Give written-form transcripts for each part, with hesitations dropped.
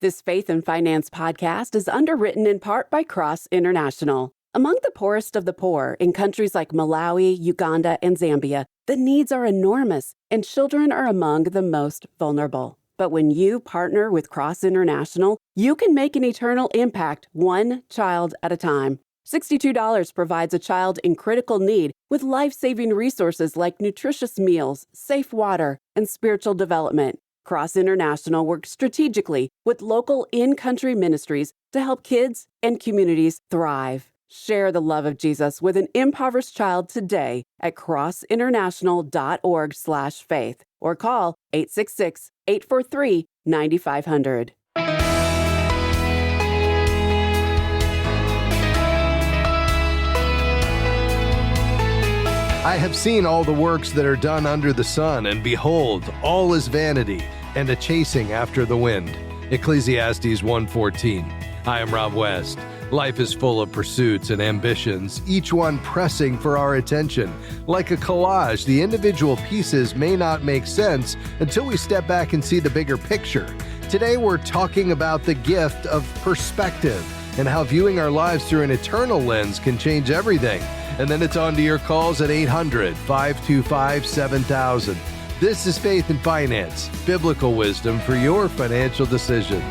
This Faith and Finance podcast is underwritten in part by Cross International. Among the poorest of the poor in countries like Malawi, Uganda, and Zambia, the needs are enormous, and children are among the most vulnerable. But when you partner with Cross International, you can make an eternal impact one child at a time. $62 provides a child in critical need with life-saving resources like nutritious meals, safe water, and spiritual development. Cross International works strategically with local in-country ministries to help kids and communities thrive. Share the love of Jesus with an impoverished child today at crossinternational.org/faith or call 866-843-9500. I have seen all the works that are done under the sun, and behold, all is vanity, and a chasing after the wind. Ecclesiastes 1:14. I am Rob West. Life is full of pursuits and ambitions, each one pressing for our attention. Like a collage, the individual pieces may not make sense until we step back and see the bigger picture. Today we're talking about the gift of perspective and how viewing our lives through an eternal lens can change everything. And then it's on to your calls at 800-525-7000. This is Faith and Finance, biblical wisdom for your financial decisions.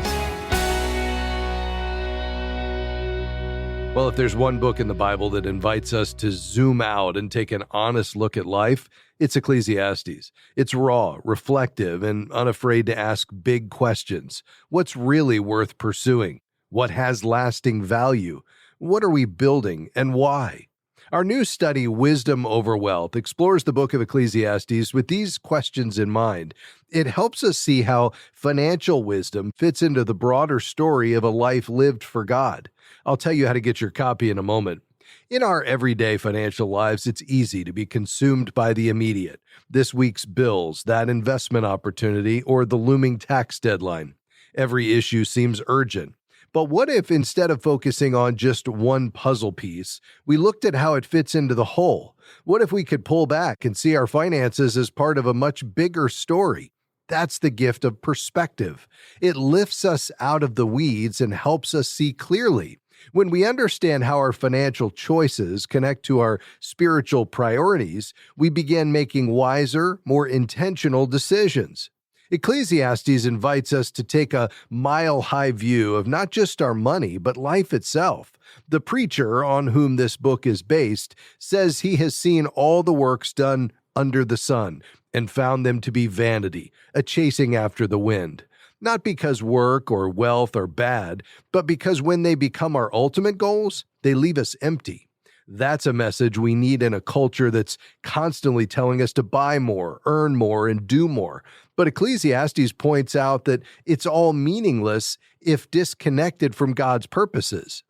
Well, if there's one book in the Bible that invites us to zoom out and take an honest look at life, it's Ecclesiastes. It's raw, reflective, and unafraid to ask big questions. What's really worth pursuing? What has lasting value? What are we building and why? Our new study, Wisdom Over Wealth, explores the book of Ecclesiastes with these questions in mind. It helps us see how financial wisdom fits into the broader story of a life lived for God. I'll tell you how to get your copy in a moment. In our everyday financial lives, it's easy to be consumed by the immediate. This week's bills, that investment opportunity, or the looming tax deadline. Every issue seems urgent. But what if instead of focusing on just one puzzle piece, we looked at how it fits into the whole? What if we could pull back and see our finances as part of a much bigger story? That's the gift of perspective. It lifts us out of the weeds and helps us see clearly. When we understand how our financial choices connect to our spiritual priorities, we begin making wiser, more intentional decisions. Ecclesiastes invites us to take a mile-high view of not just our money, but life itself. The preacher, on whom this book is based, says he has seen all the works done under the sun and found them to be vanity, a chasing after the wind. Not because work or wealth are bad, but because when they become our ultimate goals, they leave us empty. That's a message we need in a culture that's constantly telling us to buy more, earn more, and do more. But Ecclesiastes points out that it's all meaningless if disconnected from God's purposes.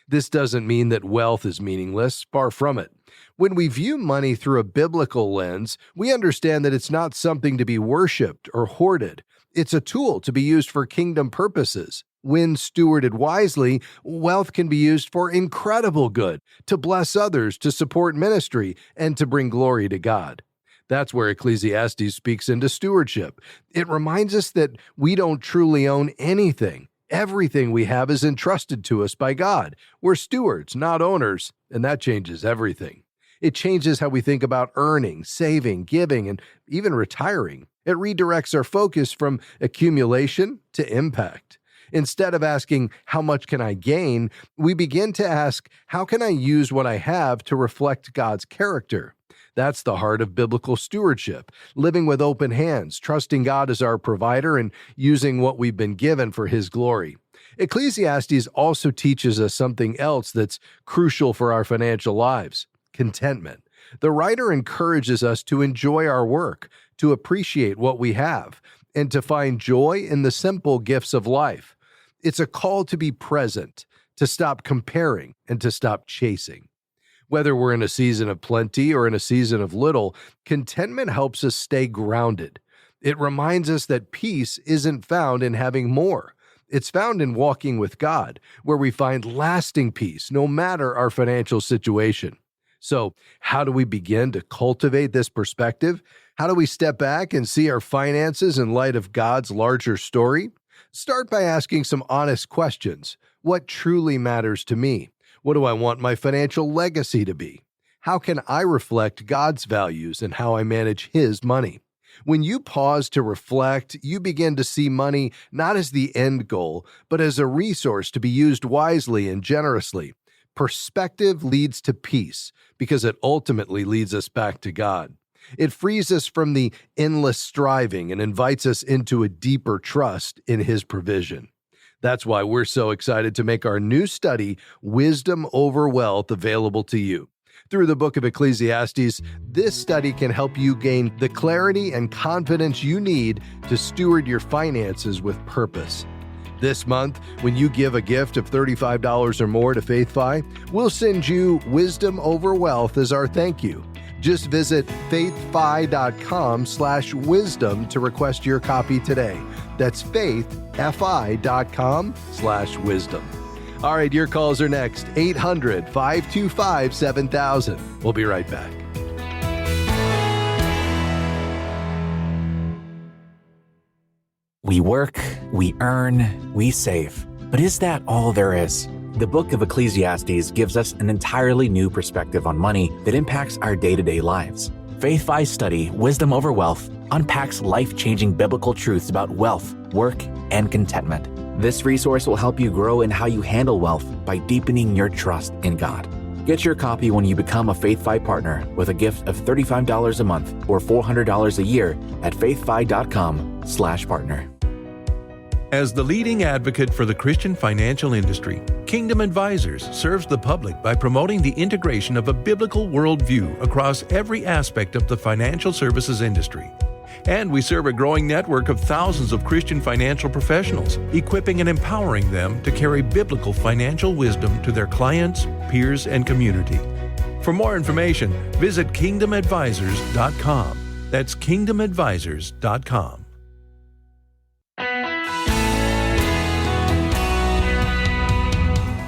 This doesn't mean that wealth is meaningless, far from it. When we view money through a biblical lens, we understand that it's not something to be worshipped or hoarded. It's a tool to be used for kingdom purposes. When stewarded wisely, wealth can be used for incredible good, to bless others, to support ministry, and to bring glory to God. That's where Ecclesiastes speaks into stewardship. It reminds us that we don't truly own anything. Everything we have is entrusted to us by God. We're stewards, not owners, and that changes everything. It changes how we think about earning, saving, giving, and even retiring. It redirects our focus from accumulation to impact. Instead of asking, how much can I gain, we begin to ask, how can I use what I have to reflect God's character? That's the heart of biblical stewardship, living with open hands, trusting God as our provider, and using what we've been given for His glory. Ecclesiastes also teaches us something else that's crucial for our financial lives: contentment. The writer encourages us to enjoy our work, to appreciate what we have, and to find joy in the simple gifts of life. It's a call to be present, to stop comparing, and to stop chasing. Whether we're in a season of plenty or in a season of little, contentment helps us stay grounded. It reminds us that peace isn't found in having more. It's found in walking with God, where we find lasting peace, no matter our financial situation. So, how do we begin to cultivate this perspective? How do we step back and see our finances in light of God's larger story? Start by asking some honest questions. What truly matters to me? What do I want my financial legacy to be? How can I reflect God's values and how I manage His money? When you pause to reflect, you begin to see money not as the end goal, but as a resource to be used wisely and generously. Perspective leads to peace because it ultimately leads us back to God. It frees us from the endless striving and invites us into a deeper trust in His provision. That's why we're so excited to make our new study, Wisdom Over Wealth, available to you. Through the book of Ecclesiastes, this study can help you gain the clarity and confidence you need to steward your finances with purpose. This month, when you give a gift of $35 or more to FaithFi, we'll send you Wisdom Over Wealth as our thank you. Just visit faithfi.com/wisdom to request your copy today. That's faithfi.com/wisdom. All right, your calls are next. 800-525-7000. We'll be right back. We work, we earn, we save. But is that all there is? The book of Ecclesiastes gives us an entirely new perspective on money that impacts our day-to-day lives. FaithFi's study, Wisdom Over Wealth, unpacks life-changing biblical truths about wealth, work, and contentment. This resource will help you grow in how you handle wealth by deepening your trust in God. Get your copy when you become a FaithFi partner with a gift of $35 a month or $400 a year at faithfi.com/partner. As the leading advocate for the Christian financial industry, Kingdom Advisors serves the public by promoting the integration of a biblical worldview across every aspect of the financial services industry. And we serve a growing network of thousands of Christian financial professionals, equipping and empowering them to carry biblical financial wisdom to their clients, peers, and community. For more information, visit kingdomadvisors.com. That's kingdomadvisors.com.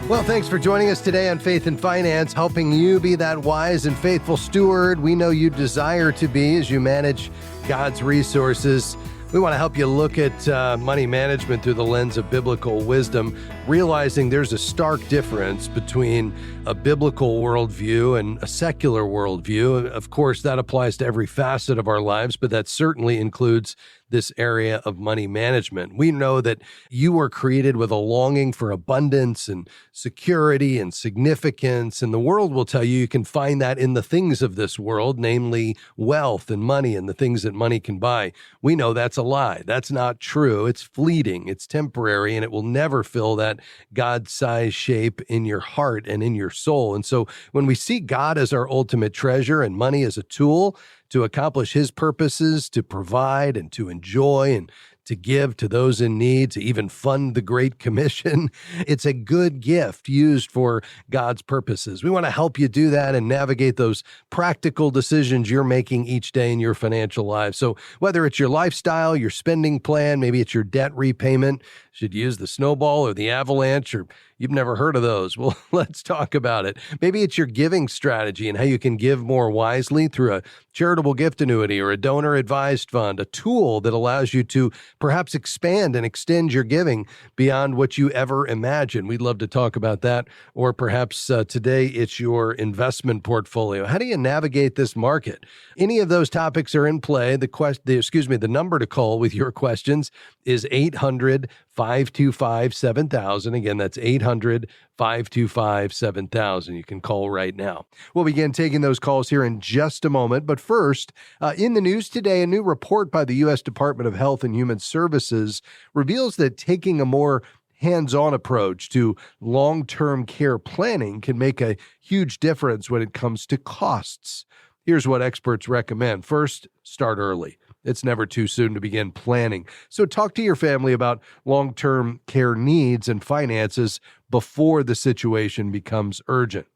Well, thanks for joining us today on Faith and Finance, helping you be that wise and faithful steward we know you desire to be as you manage God's resources. We want to help you look at money management through the lens of biblical wisdom, realizing there's a stark difference between a biblical worldview and a secular worldview. Of course, that applies to every facet of our lives, but that certainly includes this area of money management. We know that you were created with a longing for abundance and security and significance, and the world will tell you you can find that in the things of this world, namely wealth and money and the things that money can buy. We know that's a lie. That's not true. It's fleeting, it's temporary, and it will never fill that God-sized shape in your heart and in your soul. And so when we see God as our ultimate treasure and money as a tool to accomplish His purposes, to provide and to enjoy and to give to those in need, to even fund the Great Commission, it's a good gift used for God's purposes. We want to help you do that and navigate those practical decisions you're making each day in your financial life. So whether it's your lifestyle, your spending plan, maybe it's your debt repayment, should use the snowball or the avalanche, or you've never heard of those. Well, let's talk about it. Maybe it's your giving strategy and how you can give more wisely through a charitable gift annuity or a donor-advised fund, a tool that allows you to perhaps expand and extend your giving beyond what you ever imagined. We'd love to talk about that. Or perhaps today it's your investment portfolio. How do you navigate this market? Any of those topics are in play. The number to call with your questions is 800-525-7000. Again, that's 800-525-7000. You can call right now. We'll begin taking those calls here in just a moment. But first, in the news today, a new report by the U.S. Department of Health and Human Services reveals that taking a more hands-on approach to long-term care planning can make a huge difference when it comes to costs. Here's what experts recommend. First, start early. It's never too soon to begin planning. So talk to your family about long-term care needs and finances before the situation becomes urgent.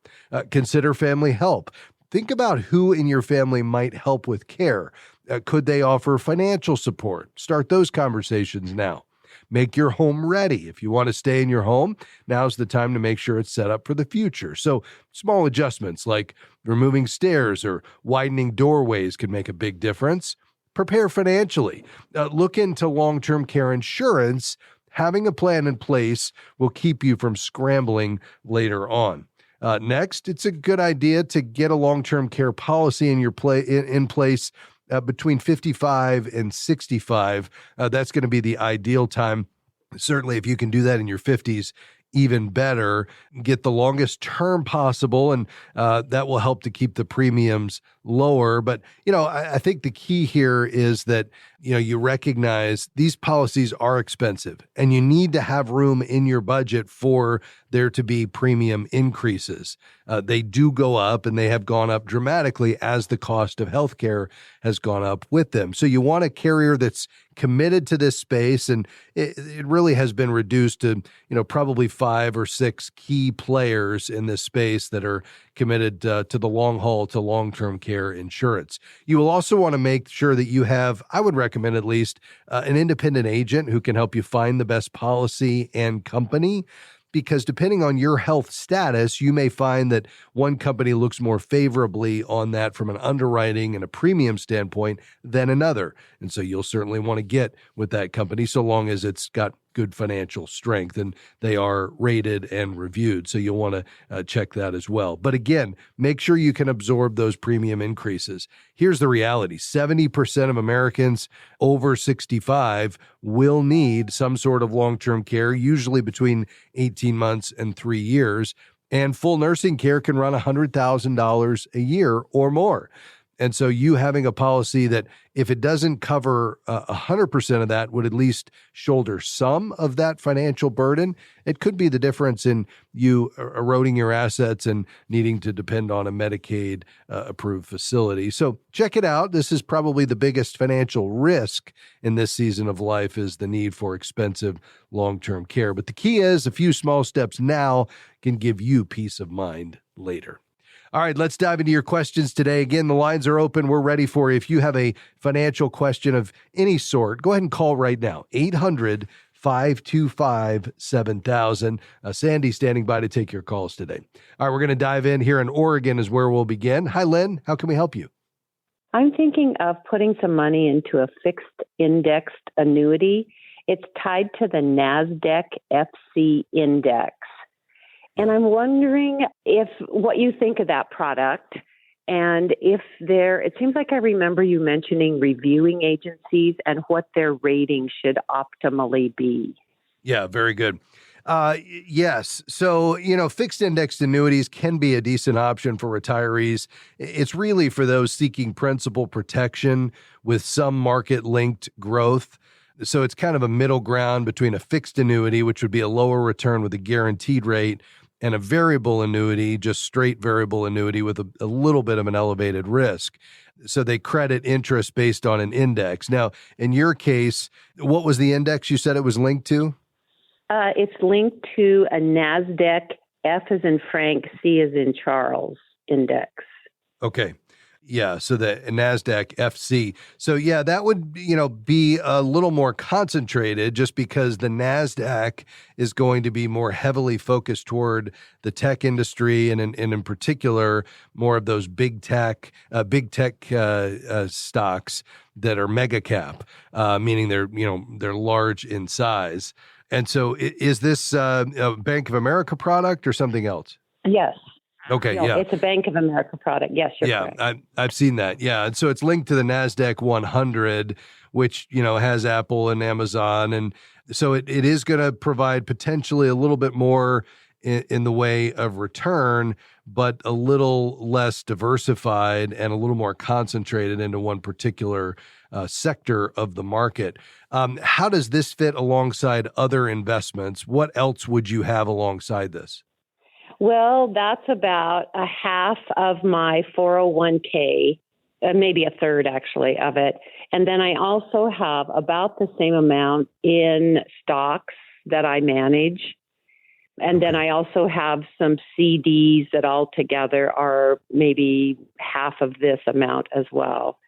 Consider family help. Think about who in your family might help with care. Could they offer financial support? Start those conversations now. Make your home ready. If you want to stay in your home, now's the time to make sure it's set up for the future. So small adjustments like removing stairs or widening doorways can make a big difference. Prepare financially. Look into long-term care insurance. having a plan in place will keep you from scrambling later on. Next, it's a good idea to get a long-term care policy in place between 55 and 65. That's going to be the ideal time. Certainly, if you can do that in your 50s, even better. Get the longest term possible, and that will help to keep the premiums lower. But, I think the key here is that, you recognize these policies are expensive, and you need to have room in your budget for there to be premium increases. They do go up, and they have gone up dramatically as the cost of healthcare has gone up with them. So you want a carrier that's committed to this space, and it really has been reduced to, probably 5 or 6 key players in this space that are committed to the long haul, to long-term care insurance. You will also want to make sure that you have, I would recommend at least, an independent agent who can help you find the best policy and company. Because depending on your health status, you may find that one company looks more favorably on that from an underwriting and a premium standpoint than another. And so you'll certainly want to get with that company so long as it's got good financial strength and they are rated and reviewed. So you'll want to check that as well. But again, make sure you can absorb those premium increases. Here's the reality. 70% of Americans over 65 will need some sort of long-term care, usually between 18 months and 3 years. And full nursing care can run $100,000 a year or more. And so you having a policy that if it doesn't cover 100% of that, would at least shoulder some of that financial burden, it could be the difference in you eroding your assets and needing to depend on a Medicaid approved facility. So check it out. This is probably the biggest financial risk in this season of life, is the need for expensive long-term care. But the key is a few small steps now can give you peace of mind later. All right, let's dive into your questions today. Again, the lines are open. We're ready for you. If you have a financial question of any sort, go ahead and call right now, 800-525-7000. Sandy standing by to take your calls today. All right, we're going to dive in here in Oregon is where we'll begin. Hi, Lynn. How can we help you? I'm thinking of putting some money into a fixed indexed annuity. It's tied to the NASDAQ FC index. And I'm wondering what you think of that product, and it seems like I remember you mentioning reviewing agencies and what their rating should optimally be. Yeah, very good. Yes. So, fixed indexed annuities can be a decent option for retirees. It's really for those seeking principal protection with some market linked growth. So it's kind of a middle ground between a fixed annuity, which would be a lower return with a guaranteed rate, and a variable annuity, just straight variable annuity with a little bit of an elevated risk. So they credit interest based on an index. Now, in your case, what was the index you said it was linked to? It's linked to a NASDAQ F as in Frank, C as in Charles index. Okay. Yeah, so the NASDAQ FC. So yeah, that would, be a little more concentrated just because the NASDAQ is going to be more heavily focused toward the tech industry and in particular, more of those big tech stocks that are mega cap, meaning they're large in size. And so is this a Bank of America product or something else? Yes. Okay, no, yeah. It's a Bank of America product. Yes, you're correct. I've seen that. Yeah, and so it's linked to the NASDAQ 100, which, has Apple and Amazon. And so it is going to provide potentially a little bit more in the way of return, but a little less diversified and a little more concentrated into one particular sector of the market. How does this fit alongside other investments? What else would you have alongside this? Well, that's about a half of my 401k, maybe a third actually of it. And then I also have about the same amount in stocks that I manage. And then I also have some CDs that altogether are maybe half of this amount as well.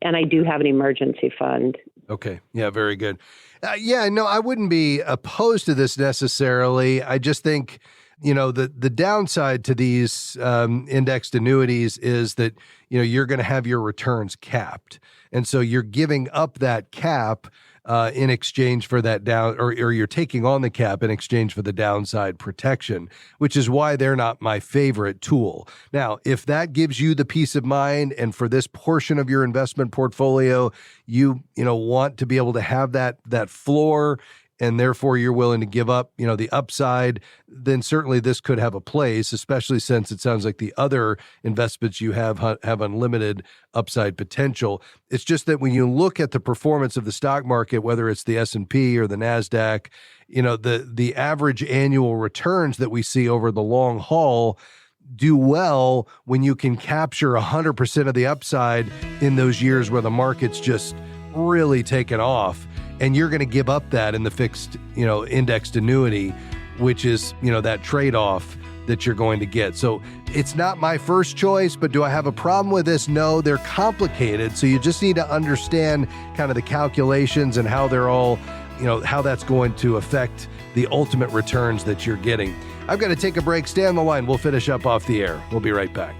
And I do have an emergency fund. Okay. Yeah, very good. I wouldn't be opposed to this necessarily. I just think, the downside to these indexed annuities is that, you're going to have your returns capped. And so you're giving up that cap in exchange for that down, or you're taking on the cap in exchange for the downside protection, which is why they're not my favorite tool. Now, if that gives you the peace of mind, and for this portion of your investment portfolio, you want to be able to have that floor, and therefore you're willing to give up, the upside, then certainly this could have a place, especially since it sounds like the other investments you have unlimited upside potential. It's just that when you look at the performance of the stock market, whether it's the S&P or the NASDAQ, the average annual returns that we see over the long haul do well when you can capture 100% of the upside in those years where the market's just really taken off. And you're going to give up that in the fixed, indexed annuity, which is, that trade-off that you're going to get. So it's not my first choice, but do I have a problem with this? No, they're complicated. So you just need to understand kind of the calculations and how they're all, how that's going to affect the ultimate returns that you're getting. I've got to take a break. Stay on the line. We'll finish up off the air. We'll be right back.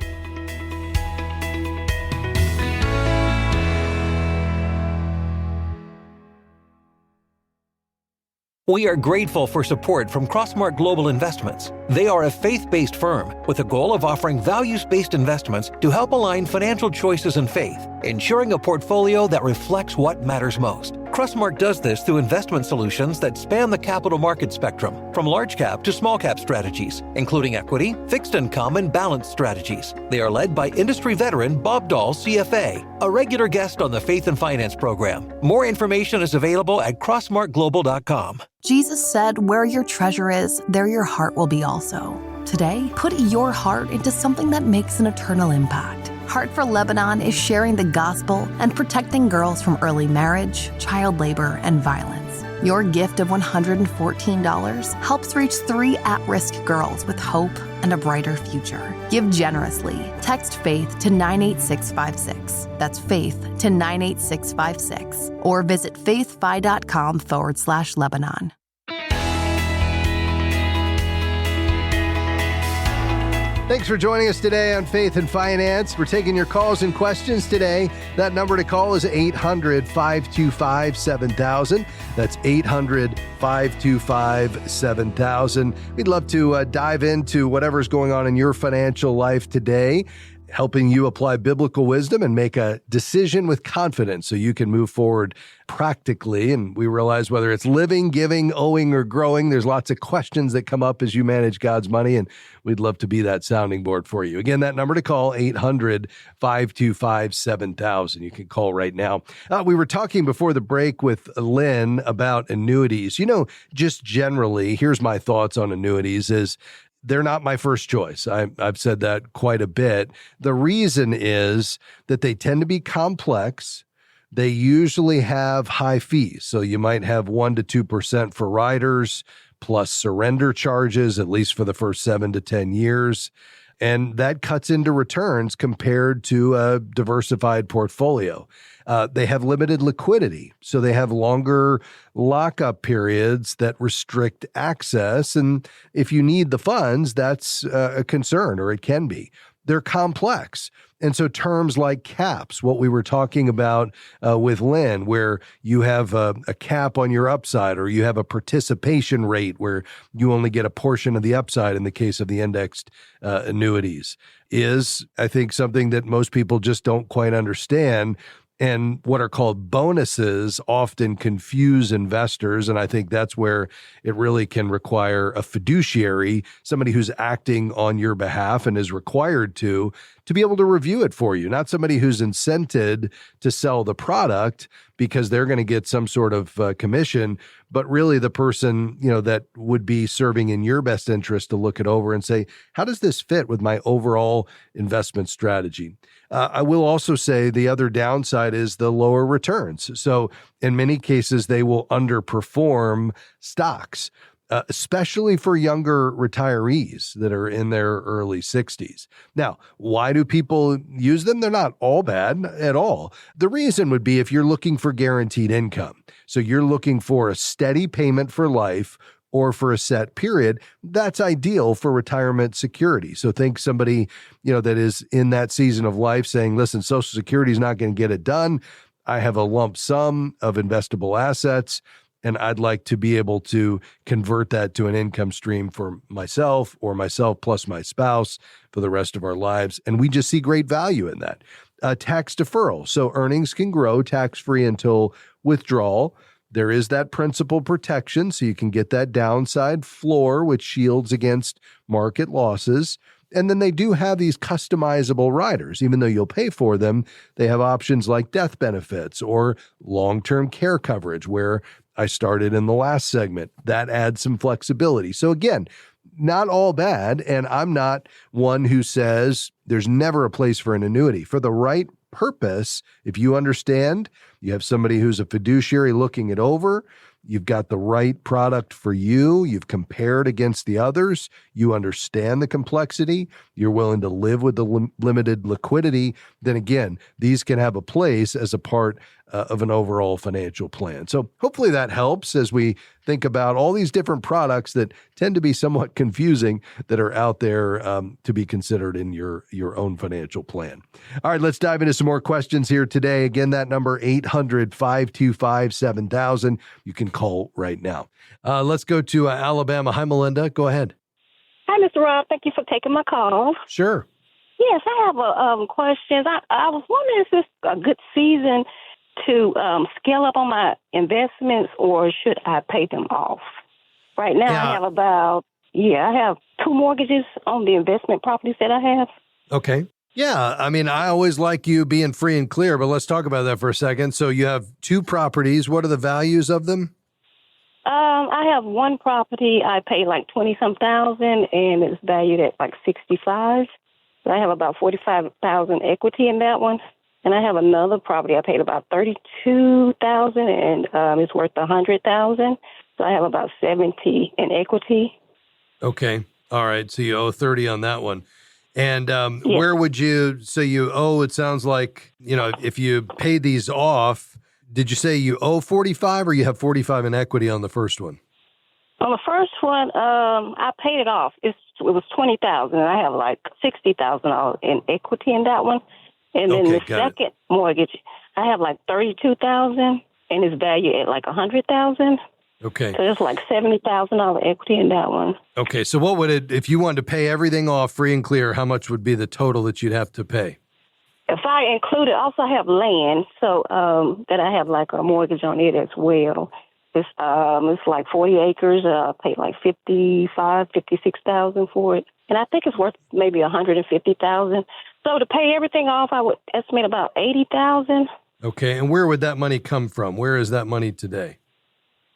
We are grateful for support from Crossmark Global Investments. They are a faith-based firm with a goal of offering values-based investments to help align financial choices and faith, ensuring a portfolio that reflects what matters most. Crossmark does this through investment solutions that span the capital market spectrum, from large cap to small cap strategies, including equity, fixed income, and balanced strategies. They are led by industry veteran Bob Dahl, CFA, a regular guest on the Faith and Finance program. More information is available at crossmarkglobal.com. Jesus said, "Where your treasure is, there your heart will be also." Today, put your heart into something that makes an eternal impact. Heart for Lebanon is sharing the gospel and protecting girls from early marriage, child labor, and violence. Your gift of $114 helps reach 3 at-risk girls with hope and a brighter future. Give generously. Text FAITH to 98656. That's FAITH to 98656. Or visit faithfi.com/Lebanon. Thanks for joining us today on Faith and Finance. We're taking your calls and questions today. That number to call is 800-525-7000. That's 800-525-7000. We'd love to dive into whatever's going on in your financial life today, helping you apply biblical wisdom and make a decision with confidence so you can move forward practically. And we realize whether it's living, giving, owing, or growing, there's lots of questions that come up as you manage God's money, and we'd love to be that sounding board for you. Again, that number to call, 800-525-7000. You can call right now. We were talking before the break with Lynn about annuities. Just generally, here's my thoughts on annuities is, they're not my first choice. I've said that quite a bit. The reason is that they tend to be complex. They usually have high fees. So you might have 1% to 2% for riders, plus surrender charges, at least for the first 7 to 10 years. And that cuts into returns compared to a diversified portfolio. They have limited liquidity, so they have longer lockup periods that restrict access. And if you need the funds, that's a concern, or it can be. They're complex. And so terms like caps, what we were talking about with Lynn, where you have a cap on your upside, or you have a participation rate where you only get a portion of the upside in the case of the indexed annuities, is, I think, something that most people just don't quite understand. And what are called bonuses often confuse investors. And I think that's where it really can require a fiduciary, somebody who's acting on your behalf and is required to be able to review it for you, not somebody who's incented to sell the product because they're going to get some sort of commission, but really the person, that would be serving in your best interest to look it over and say, how does this fit with my overall investment strategy? I will also say the other downside is the lower returns. So in many cases, they will underperform stocks, especially for younger retirees that are in their early 60s. Now, why do people use them? They're not all bad at all. The reason would be if you're looking for guaranteed income. So you're looking for a steady payment for life or for a set period, that's ideal for retirement security. So think somebody, that is in that season of life saying, listen, Social Security is not going to get it done. I have a lump sum of investable assets, and I'd like to be able to convert that to an income stream for myself or myself plus my spouse for the rest of our lives. And we just see great value in that. Tax deferral. So earnings can grow tax-free until withdrawal. There is that principal protection, so you can get that downside floor, which shields against market losses. And then they do have these customizable riders. Even though you'll pay for them, they have options like death benefits or long-term care coverage, where I started in the last segment. That adds some flexibility. So again, not all bad. And I'm not one who says there's never a place for an annuity. For the right purpose, if you understand, you have somebody who's a fiduciary looking it over, you've got the right product for you, you've compared against the others, you understand the complexity, you're willing to live with the limited liquidity, then again, these can have a place as a part of an overall financial plan. So hopefully that helps as we think about all these different products that tend to be somewhat confusing that are out there to be considered in your own financial plan. All right, let's dive into some more questions here today. Again, that number 800-525-7000. You can call right now. Let's go to Alabama. Hi, Melinda. Go ahead. Hi, Mr. Rob. Thank you for taking my call. Sure. Yes, I have a questions. I was wondering if this is a good season to scale up on my investments, or should I pay them off? Right now, I have 2 mortgages on the investment properties that I have. Okay. Yeah, I mean, I always like you being free and clear, but let's talk about that for a second. So you have 2 properties. What are the values of them? I have one property. I paid like $20,000, and it's valued at like $65,000. So I have about $45,000 equity in that one. And I have another property I paid about $32,000, and it's worth $100,000. So I have about $70,000 in equity. Okay. All right. So you owe $30,000 on that one. And where would you, so you owe, it sounds like, if you paid these off, did you say you owe $45,000 or you have $45,000 in equity on the first one? On the first one, I paid it off. It was $20,000, and I have like $60,000 in equity in that one. And then the second mortgage, I have like $32,000, and it's valued at like $100,000. Okay. So it's like $70,000 equity in that one. Okay. So what would it, if you wanted to pay everything off free and clear, how much would be the total that you'd have to pay? If I include it, also I have land, so that I have like a mortgage on it as well. It's like 40 acres. I paid like $56,000 for it, and I think it's worth maybe $150,000. So to pay everything off, I would estimate about $80,000. Okay, and where would that money come from? Where is that money today?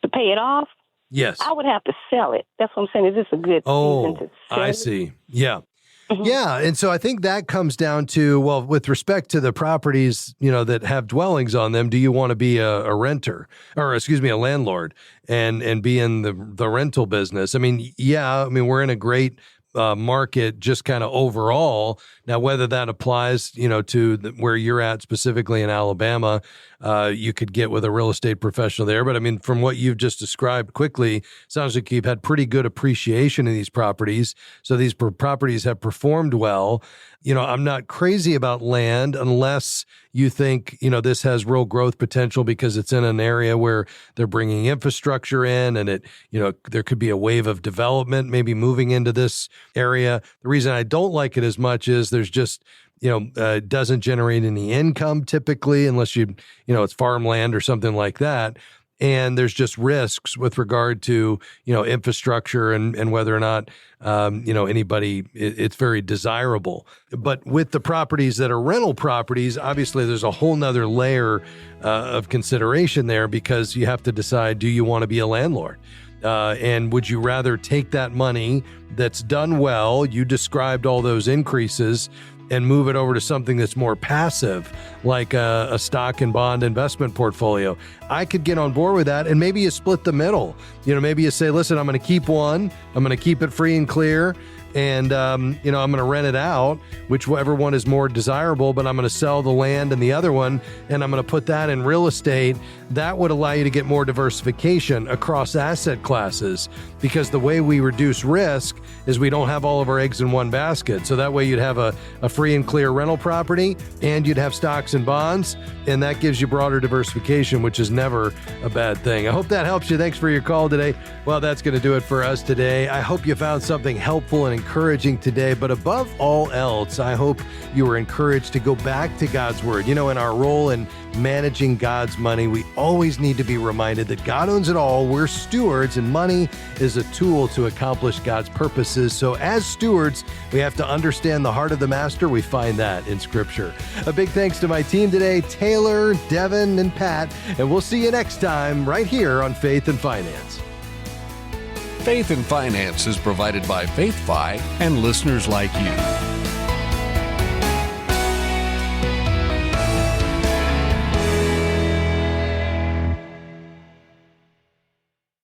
To pay it off? Yes. I would have to sell it. That's what I'm saying. Is this a good season to sell I it? see. Yeah. Mm-hmm. Yeah, and so I think that comes down to, well, with respect to the properties, that have dwellings on them, do you want to be a renter, or a landlord, and be in the rental business? I mean, we're in a great market just kind of overall. Now, whether that applies, to where you're at specifically in Alabama, you could get with a real estate professional there. But I mean, from what you've just described quickly, sounds like you've had pretty good appreciation in these properties. So these properties have performed well. I'm not crazy about land unless you think, this has real growth potential because it's in an area where they're bringing infrastructure in, and it, there could be a wave of development maybe moving into this area. The reason I don't like it as much is there's just, it doesn't generate any income typically unless it's farmland or something like that. And there's just risks with regard to, infrastructure and whether or not, anybody, it's very desirable. But with the properties that are rental properties, obviously there's a whole nother layer of consideration there, because you have to decide, do you want to be a landlord? And would you rather take that money that's done well, you described all those increases, and move it over to something that's more passive, like a stock and bond investment portfolio? I could get on board with that, and maybe you split the middle. Maybe you say, listen, I'm going to keep one, I'm going to keep it free and clear, and I'm going to rent it out, whichever one is more desirable, but I'm going to sell the land and the other one, and I'm going to put that in real estate. That would allow you to get more diversification across asset classes, because the way we reduce risk is we don't have all of our eggs in one basket. So that way you'd have a free and clear rental property, and you'd have stocks and bonds, and that gives you broader diversification, which is never a bad thing. I hope that helps you. Thanks for your call today. Well, that's going to do it for us today. I hope you found something helpful and encouraging today, but above all else, I hope you were encouraged to go back to God's Word. In our role in managing God's money, we always need to be reminded that God owns it all. We're stewards, and money is a tool to accomplish God's purposes. So as stewards, we have to understand the heart of the master. We find that in Scripture. A big thanks to my team today, Taylor, Devin, and Pat, and we'll see you next time right here on Faith and Finance. Faith and Finance is provided by FaithFi and listeners like you.